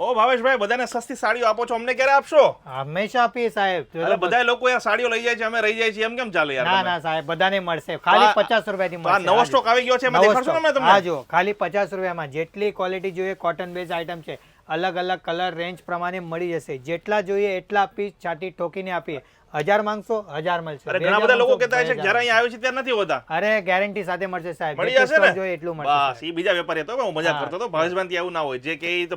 ઓ ભાવેશભાઈ, બધાને સસ્તી સાડીઓ આપો છો, અમને ક્યારે આપશો? હંમેશા આપીએ સાહેબ. અરે બધા લોકો આ સાડીઓ લઈ જાય છે, અમે રહી જાય છે, એમ કેમ ચાલે યાર? ના ના સાહેબ, બધાને મળશે. ખાલી 50 રૂપિયાથી તો આ મળશે. નવો સ્ટોક આવી ગયો છે, એમાં દેખાડશો ને અમને તમને? હા જો, ખાલી 50 રૂપિયામાં જેટલી ક્વોલિટી જોઈએ, કોટન બેઝ આઈટમ છે, અલગ અલગ કલર રેન્જ પ્રમાણે મળી જશે. જેટલા જોઈએ એટલા પીસ છાટી ઠોકીને આપીએ. 1000 માંગશો 1000 મળશે. અરે ઘણા બધા લોકો કહેતા છે કે જ્યારે અહીંયા આવ્યો છે ત્યારે નથી હોતા. અરે ગેરંટી સાથે મળશે સાહેબ. મળી જશે ને? જોઈએ એટલું મળશે. બસ ઈ બીજા વેપારી હતો, હું મજાક કરતો હતો. ભાવેશભાઈ ત્યાં એવું ના હોય, જે કે ઈ તો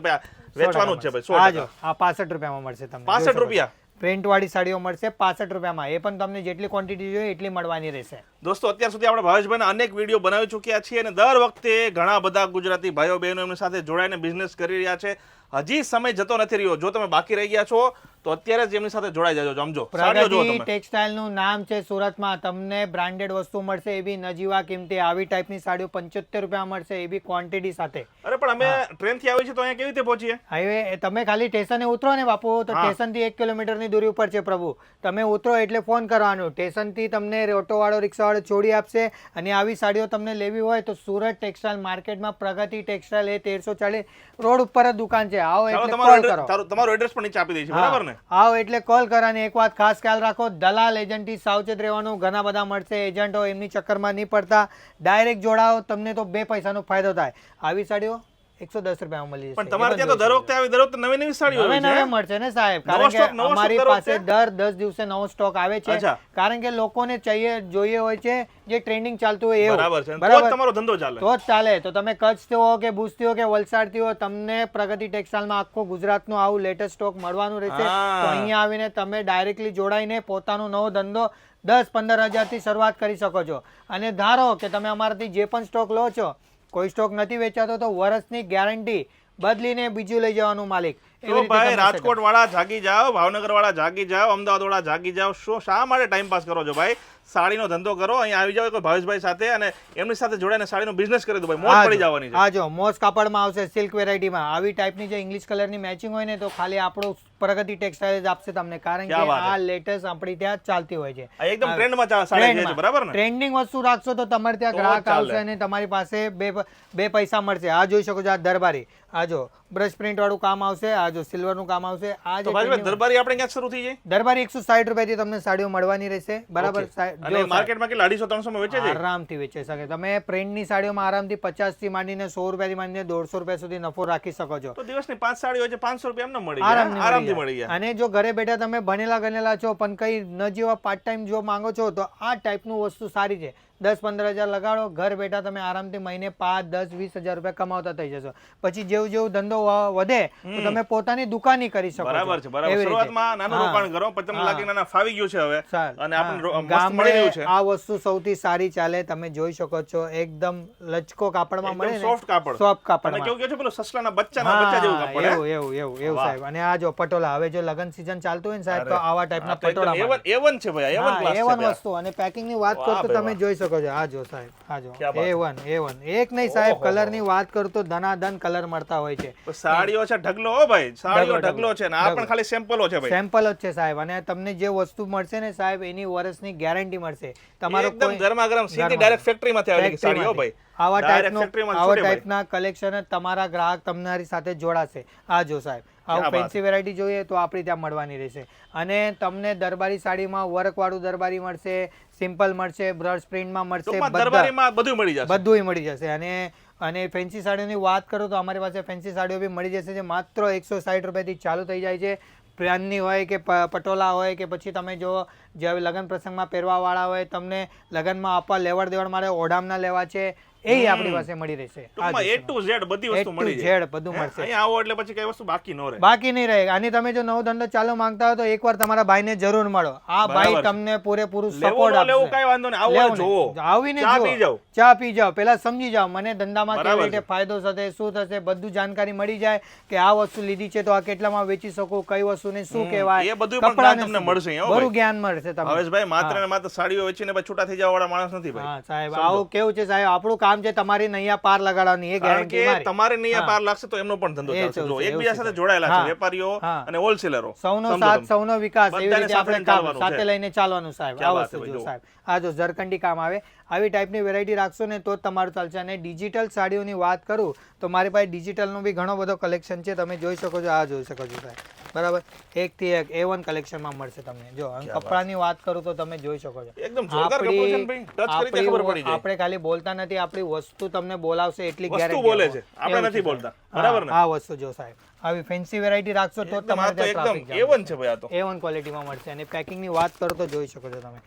વેચવાનું જ છે ભાઈ. હા જો, આ 65 રૂપિયામાં મળશે તમને. 65 રૂપિયા પ્રિન્ટ વાળી સાડીઓ મળશે 65 રૂપિયામાં. એ પણ તમને જેટલી ક્વોન્ટિટી જોઈએ એટલી મળવાની રહેશે. દોસ્તો, અત્યાર સુધી આપણે ભાવેશભાઈના અનેક વિડીયો બનાવી ચૂક્યા છીએ અને દર વખતે ઘણા બધા ગુજરાતી ભાઈઓ બહેનો એમની સાથે જોડાઈને બિઝનેસ કરી રહ્યા છે. હજી સમય જતો નથી રહ્યો. જો તમે બાકી રહી ગયા છો તો અત્યારે જ એમની સાથે જોડાઈ જજો. સમજો, સાડીઓ જો તમે. ટેક્સટાઇલ નું નામ છે સુરતમાં. તમને બ્રાન્ડેડ વસ્તુ મળશે, એ બી નજીવા કિંમતે. આવી ટાઈપની સાડીઓ 75 રૂપિયા મળશે, એ બી ક્વોન્ટિટી સાથે. અરે પણ અમે ટ્રેન થી આવી છે તો અહીંયા કેવી રીતે પહોંચીએ? હાઈવે તમે ખાલી સ્ટેશને ઉતરો ને બાપુ, તો સ્ટેશન થી 1 કિલોમીટરની દૂરી ઉપર છે પ્રભુ. તમે ઉતરો એટલે ફોન કરવાનો. સ્ટેશન થી તમને ઓટો વાળો રિક્ષા વાળો છોડી આપશે. અને આવી સાડીઓ તમને લેવી હોય તો સુરત ટેક્સટાઇલ માર્કેટમાં પ્રગતિ ટેક્સટાઇલ એ 1340 રોડ ઉપર જ દુકાન છે. આવો એટલે કોલ કરો. તમારો એડ્રેસ પણ નીચે આપી દઈશું, બરાબર ને? આવો એટલે કોલ કરવાની. એક વાત ખાસ ખ્યાલ રાખો, દલાલ એજન્ટથી સાવચેત રહેવાનું. ઘણા બધા મળશે એજન્ટો, એમની ચક્કરમાં નહીં પડતા. ડાયરેક્ટ જોડાઓ, તમને તો 2 પૈસાનો ફાયદો થાય. આવી સાડીઓ 110 રૂપિયામાં મળી જશે. પણ તમારે ત્યાં તો દર વખતે આવી દર વખતે નવી નવી સાડીઓ આવે છે. નવે મળશે ને સાહેબ, કારણ કે અમારી પાસે દર 10 દિવસે નવો સ્ટોક આવે છે. કારણ કે લોકોને જોઈએ હોય છે જે ટ્રેન્ડિંગ ચાલતું હોય એવું. બરાબર છે. તો તમારો ધંધો ચાલે. તો જ ચાલે. તો તમે કચ્છથી હો કે ભુજથી હો કે વલસાડથી હો, તમને પ્રગતિ ટેક્સટાઇલમાં આખો ગુજરાતનો આવું લેટેસ્ટ સ્ટોક મળવાનું રહેશે. તો અહીંયા આવીને તમે ડાયરેક્ટલી જોડાઈને પોતાનો નવો ધંધો 10-15 હજારથી શરૂઆત કરી શકો છો. અને ધારો કે તમે અમારાથી જે પણ સ્ટોક લો છો, કોઈ સ્ટોક નથી વેચાતો તો વર્ષની ગેરંટી બદલીને બીજું લઈ જવાનું માલિક. તો ભાઈ, રાજકોટ વાળા જાગી જાઓ, ભાવનગર વાળા જાગી જાઓ, અમદાવાદ વાળા જાગી જાઓ. શા માટે ટાઈમ પાસ કરો છો ભાઈ? સાડીનો ધંધો કરો, અહીંયા આવી જાઓ કોઈ ભાવેશભાઈ સાથે અને એમની સાથે જોડાઈને સાડીનો બિઝનેસ કરી દો ભાઈ. મોજ પડી જવાની છે. હા જો, મોજ કાપડમાં આવશે, સિલ્ક વેરાયટીમાં. આવી ટાઈપની જે ઇંગ્લિશ કલરની મેચિંગ હોય ને, તો ખાલી આપણું પ્રગતિ ટેક્સટાઇલ જ આપશે તમને. કારણ કે આ લેટેસ્ટ આપણી ત્યાં ચાલતી હોય છે. એકદમ ટ્રેન્ડમાં સાડી છે, બરાબર ને? ટ્રેન્ડિંગ વસ્તુ રાખશો તો તમારે ત્યાં ગ્રાહક આવશે અને તમારી પાસે બે પૈસા મળશે. આ જોઈ શકો છો, આ દરબારી. આ જો બ્રશ પ્રિન્ટ વાળું કામ આવશે. આ જો સિલ્વર નું કામ આવશે. આ જે દરબારી આપણે ક્યાં શરૂ થઈ જાય? દરબારી 160 રૂપિયાથી તમને સાડીઓ મળવાની રહેશે, બરાબર? અને માર્કેટમાં કેટલા 250-300 માં વેચે છે? આરામથી વેચી શકે. તમે પ્રિન્ટની સાડીઓમાં આરામથી 50 થી માંડીને 100 રૂપિયાથી માંડીને 150 રૂપિયા સુધી નફો રાખી શકો છો. તો દિવસની 5 સાડી હોય છે, 500 રૂપિયા એમને મળી જાય, આરામથી મળી જાય. અને જો ઘરે બેઠા તમે ભણેલા ગણેલા છો પણ કઈ ન જેવા પાર્ટ ટાઈમ જોબ માંગો છો, તો આ ટાઈપનું વસ્તુ સારી છે. 10-15 હજાર લગાડો, ઘર બેઠા તમે આરામથી મહિને 5-10-20 હજાર રૂપિયા કમાવતા થઈ જશો. પછી જેવું જેવું ધંધો વધે તો તમે પોતાની દુકાની કરી શકો. બરાબર છે, બરાબર. શરૂઆતમાં નાનું રોકાણ કરો, પછી તમને લાગે ના ફાવી ગયું છે હવે અને આપણે મસ્ત મળી રહ્યું છે. આ વસ્તુ સૌથી સારી ચાલે. તમે જોઈ શકો છો, એકદમ લચકો કાપડમાં મળે ને, સોફ્ટ કાપડ. સોફ્ટ કાપડ. અને કેવું કે છે પેલું સસલાના બચ્ચા જેવું કાપડ. એવું સાહેબ. અને આ જો પટોલા, હવે જો લગન સીઝન ચાલતું હોય ને સાહેબ, તો આવા ટાઈપના પટોલા A1 છે ભાઈ, A1 ક્લાસ છે. A1 વસ્તુ. અને પેકિંગ ની વાત કરો તો તમે જોઈ શકો છો. આ જો સાહેબ, આ જો A1 એક નહીં સાહેબ, કલર ની વાત કરું તો ધનાધન કલર મળતા હોય છે. સાડીઓ છે ઢગલો. હો ભાઈ, સાડીઓ ઢગલો છે ને આ પણ ખાલી સેમ્પલો છે ભાઈ. સેમ્પલ જ છે સાહેબ. અને તમને જે વસ્તુ મળશે ને સાહેબ, એની વર્ષની ગેરંટી મળશે. તમારો એકદમ ગરમા ગરમ સીધી ડાયરેક્ટ ફેક્ટરીમાંથી આવેલી સાડીઓ ભાઈ. આવા ટાઈપના કલેક્શન તમારા ગ્રાહક તમારી સાથે જોડાશે. આ જો સાહેબ, આવું ફેન્સી વેરાયટી જોઈએ તો આપણી ત્યાં મળવાની રહેશે. અને તમને દરબારી સાડીમાં વર્ક વાળું દરબારી મળશે, સિમ્પલ મળશે, બ્રશ પ્રિન્ટમાં મળશે, બધું મળી જશે. અને ફેન્સી સાડીઓની વાત કરું તો અમારી પાસે ફેન્સી સાડીઓ બી મળી જશે, જે માત્ર 160 રૂપિયાથી ચાલુ થઈ જાય છે. પ્રાનની હોય કે પટોલા હોય કે પછી તમે જો જે લગ્ન પ્રસંગમાં પહેરવા વાળા હોય, તમને લગ્નમાં આપવા લેવડ દેવડ માટે ઓઢામના લેવા છે, એ આપણી પાસે મળી રહેશે. A to Z બધી વસ્તુ મળી જાય. બધું મળશે. અહીં આવો એટલે પછી કઈ વસ્તુ બાકી ન રહે. બાકી નહીં રહે. અને તમે જો નવો ધંધો ચાલુ માંગતા હોય તો એકવાર તમારા ભાઈને જરૂર મળો. આ ભાઈ તમને પૂરેપૂરું સપોર્ટ આપશે. લેવું કઈ વાંધો નહીં, આવો જોવો, આવીને જો ચા પી જાઓ, પેલા સમજી જાઓ મને ધંધામાં કેવી રીતે ફાયદો થશે, શું થશે, બધું જાણકારી મળી જાય કે આ વસ્તુ લીધી છે તો આ કેટલામાં વેચી શકું, કઈ વસ્તુને શું કહેવાય, એ બધું પણ તમને મળશે. બરું જ્ઞાન મળશે તમને. હવેશભાઈ માત્ર ને માત્ર સાડીઓ વેચીને છૂટા થઈ જવા વાળા માણસ નથી ભાઈ. હા સાહેબ, આવું કેવું છે સાહેબ, આપણું કામ છે તમારી નૈયા પાર લગાડવાની એ કારણ ગેરંટી કે મારી. તમારે નહીં પાર લાગશે તો એમનો પણ ધંધો એ ચાલશે. ચાલશે, જો એવું એકબીજા છે સાથે સાહેબ. જોડાયેલા છે હા. વેપારીઓ હા. અને હોલસેલરો. સૌનો સમજો સાથ તમે. સૌનો વિકાસ એવી બધાને રીતે સાથે આપણે લઈને ચાલવાનું સાથે છે. લઈને ચાલવાનું સાહેબ. ક્યાં આ વાત વસ્તુ છે જો ભાઈ, સાહેબ, આ જો ઝરકંડી કામ આવે આવી ટાઈપની વેરાયટી રાખશો ને તો જ તમારું ચાલશે. અને ડિજિટલ સાડીઓની વાત કરું તો મારી પાસે ડિજિટલનું બી ઘણો બધો કલેક્શન છે. તમે જોઈ શકો છો, આ જોઈ શકો છો સાહેબ. બરાબર, એકથી એક A1 કલેક્શનમાં મળશે તમને. જો અને કપડાની વાત કરું તો તમે જોઈ શકો છો. એકદમ જોરદાર કપડું છે ને ભાઈ. ટચ કરી ત્યાં ખબર પડી જાય. આપણે ખાલી બોલતા નથી, આપણી વસ્તુ તમને બોલાવશે એટલી વસ્તુ ગેરંટી બોલે છે, આપણે નથી બોલતા. બરાબર ને? આ વસ્તુ જો સાહેબ, આવી ફેન્સી વેરાયટી રાખશો તો એકદમ આ તમારે તો ત્યાં એકદમ traffic jam A1 છે ભાઈ આ તો. A1 ક્વોલિટીમાં મળશે. અને પેકિંગની વાત કરો તો જોઈ શકો છો તમે.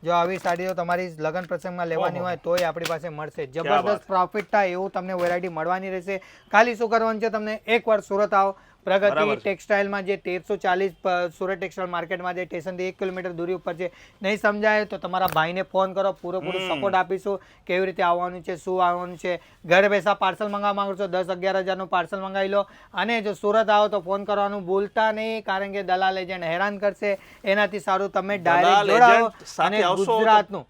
જો આવી સાડીઓ તમારી લગ્ન પ્રસંગમાં લેવાની હોય તોય આપણી પાસે મળશે. જબરદસ્ત પ્રોફિટ થાય એવું તમને વેરાયટી મળવાની રહેશે. ખાલી શું કરવાનું છે, તમને એકવાર સુરત આવો, પ્રગતિ ટેક્સટાઇલમાં જે 1340 સુરત ટેક્સટાઇલ માર્કેટમાં જે સ્ટેશનથી 1 કિલોમીટર દૂરી ઉપર છે. નહીં સમજાય તો તમારા ભાઈને ફોન કરો, પૂરેપૂરો સપોર્ટ આપીશું. કેવી રીતે આવવાનું છે, શું આવવાનું છે. ઘરે બેસા પાર્સલ મંગાવવા માંગો છો 10-11 હજારનું પાર્સલ મંગાવી લો. અને જો સુરત આવો તો ફોન કરવાનું ભૂલતા નહીં, કારણ કે દલાલ એજન્ટ હેરાન કરશે. એનાથી સારું તમે ડાયરેક્ટ જોડાઓ. અને ગુજરાતનું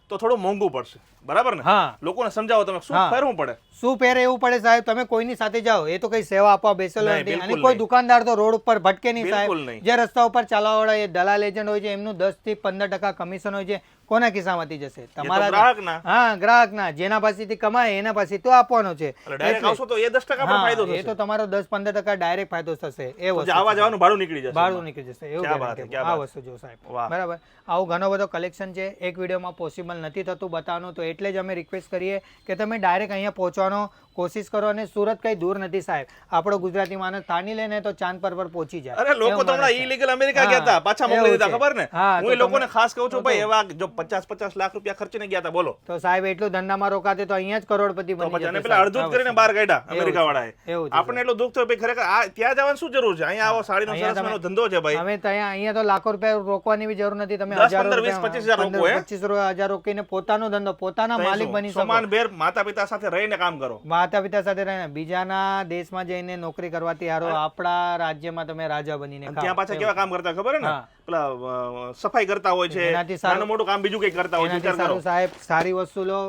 તો થોડું મોંઘું પડશે. બરાબર ને? હા, લોકોને સમજાવો તમે શું ફેરવું પડે. શું પહેરે એવું પડે સાહેબ. તમે કોઈની સાથે જાઓ એ તો કઈ સેવા આપવા બેસેલો નહીં, નથી. અને બિલકુલ કોઈ નહીં. દુકાનદાર તો રોડ ઉપર ભટકે નહીં બિલકુલ સાહેબ. નહીં. જે રસ્તા ઉપર ચાલવાવાળા એ દલાલ એજન્ટ હોય છે એમનું 10 થી 15% કમિશન હોય છે. કોના ખિસ્સામાંથી જશે? તમારા ગ્રાહકના. હા, ગ્રાહકના. જેના પાસેથી કમાય એના પાસે તો આપવાનો છે. એટલે ડાયરેક્ટ આવશો તો એ 10% પણ ફાયદો હા, એ થશે. તો તમારો 10-15% ડાયરેક્ટ ફાયદો થશે. એ તો વસ્તુ આવવા જવાનું ભાડું નીકળી જશે. ભાડું નીકળી જશે. એવું ક્યાં વાત guarantee છે, આપું. ક્યાં આ વસ્તુ જો સાહેબ. વાહ. બરાબર, આવું ઘણો બધો કલેક્શન છે. એક વિડીયોમાં પોસિબલ નથી થતું બતાવવાનું, તો એટલે જ અમે રિક્વેસ્ટ કરીએ કે તમે ડાયરેક્ટ અહીંયા પહોંચવાનો કોશિશ કરો. અને સુરત કઈ દૂર નથી સાહેબ. આપણો ગુજરાતી માણસ થાની લે ને તો ચાંદ પર પહોંચી જાય. અરે લોકો તો હમણાં ઈલીગલ અમેરિકા ગયા હતા, પાછા મોકલી દીધા. ખબર ને? હા, હું એ લોકોને ખાસ કહું છું ભાઈ, એવા જો 50-50 લાખ રૂપિયા ખર્ચીને ગયા હતા, બોલો. તો સાહેબ એટલું ધંધામાં રોકાતે તો અહીંયા જ કરોડપતિ તો બની પછી અને જશે પેલા સાહેબ. અડધું જ કરીને બહાર કાઢ્યા અમેરિકા વાળાએ. એવું છે. આપણને એટલું દુઃખ થયું ભાઈ, ખરેખર આ ત્યાં જવાની શું જરૂર છે? અહીંયા આવો, સાડીનો સરસ મજાનો ધંધો છે ભાઈ. હવે ત્યાં અહીંયા તો લાખો રૂપિયા રોકવાની બી જરૂર નથી. તમે 10, હજારો 15, 20, 25 હજાર રોકો, હે? 25,000 રોકીને પોતાનો ધંધો, પોતાના માલિક બની શકો. સમાન બેર માતા પિતા સાથે રહીને કામ કરો. માતા પિતા સાથે રહીને બીજાના દેશમાં જઈને નોકરી કરવાથી હારો આપણા રાજ્યમાં તમે રાજા બનીને ખાઓ. ત્યાં પાછા કેવા કામ કરતા ખબર ને? પેલા સફાઈ કરતા હોય છે, એનાથી સારું- નાનું મોટું કામ બીજું કઈ કરતા હોય છે. એનાથી વિચાર કરો. સારું સાહેબ, સારી વસ્તુ લો,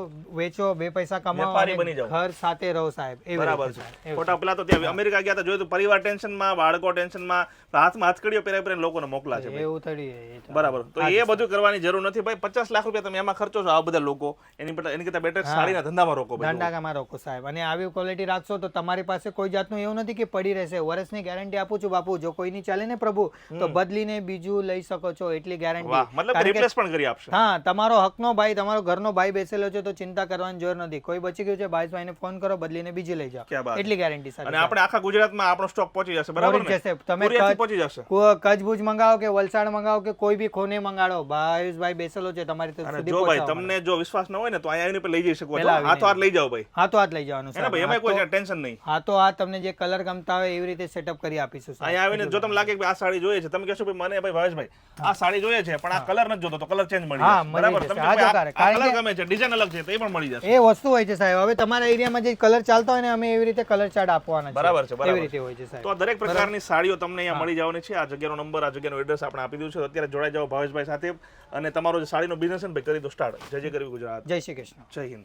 વેચો, 2 પૈસા કમાઓ વેપારી અને બની જાઓ. ઘર સાથે રહો સાહેબ. એવી બરાબર રીતે છે. સાહેબ. ખોટા પેલા તો ત્યાં અમેરિકા ગયા હતા, જોયું તો પરિવાર ટેન્શનમાં, બાળકો ટેન્શનમાં, હાથમાં હાથકડીઓ પહેરાવીને લોકોને મોકલા છે ભાઈ. એવું થયું એ બરાબર. તો એ બધું કરવાની જરૂર નથી ભાઈ. 50 લાખ રૂપિયા તમે એમાં ખર્ચો છો, આ બધા લોકો એની કરતા બેટર સાડીના ધંધામાં રોકો ભાઈ. ધંધામાં રોકો સાહેબ. અને આવી ક્વોલિટી રાખશો તો તમારી પાસે કોઈ જાતનું એવું નથી કે પડી રહેશે. વર્ષની ગેરંટી આપું છું બાપુ. જો કોઈની ચાલે ને પ્રભુ તો બદલીને બીજું લઈ શકો છો, એટલી ગેરંટી. વાહ, મતલબ રિપ્લેસ પણ કરી આપશે. હા, તમારો હકનો ભાઈ, તમારો ઘરનો ભાઈ બેસેલો છે તો ચિંતા કરવાની જરૂર નથી. કોઈ બચી ગયું છે, ભાઈને ફોન કરો, બદલીને બીજી લઈ જાઓ. ક્યાં વાત. એટલી ગેરંટી સાથે. અને આપણે આખા ગુજરાતમાં આપણો સ્ટોક પહોંચી જશે. બરાબર ને? જશે. તમે કુરિયરથી પહોંચી જશે. કચ્છ ભુજ મંગાવો કે વલસાડ મંગાવો કે કોઈ બી ખોને મંગાડો, ભાઈ બેસેલો છે તમારી તો અને સુધી જો ભાઈ પહોંચાડવા તમને જો વિશ્વાસ ન હોય ને તો અહીંયા આવીને પણ લઈ જઈ શકો છો. પહેલા હાથો હાથ લઈ જાઓ ભાઈ. હાથો હાથ લઈ જવાનું એને ભાઈ એમાં કોઈ ટેન્શન નહીં. હાથો હાથ તમને જે કલર ગમતા હોય એવી રીતે સેટઅપ કરી આપીશું સાહેબ. અહીંયા આવીને જો તમને લાગે કે આ સાડી જોઈએ છે, તમે કહેશો ભાઈ મને ભાઈ ભાવેશભાઈ આ સાડી જોઈએ છે પણ આ કલર નથી જોતો, તો કલર ચેન્જ મળી હા, જશે. મળી બરાબર? જશે. તમને હા, જો ભાઈ આ કારણ કલર કે- ગમે છે, ડિઝાઇન અલગ છે, તો એ પણ મળી જશે. એ વસ્તુ હોય છે સાહેબ. હવે તમારા એરિયામાં જે કલર ચાલતા હોય ને અમે એવી રીતે કલર ચાર્ટ આપવાના છે. બરાબર છે, બરાબર. એવી રીતે હોય છે સાહેબ. તો આ દરેક પ્રકારની સાડીઓ તમને અહીંયા મળી જવાની છે. આ જગ્યાનો નંબર, આ જગ્યાનું એડ્રેસ આપણે આપી દીધું છે. તો અત્યારે જોડાઈ જાઓ ભાવેશભાઈ સાથે અને તમારો જે સાડીનો બિઝનેસ છે ને ભાઈ કરી દો સ્ટાર્ટ. જય જય કરવી ગુજરાત. જય શ્રી કૃષ્ણ. જય હિન્દ.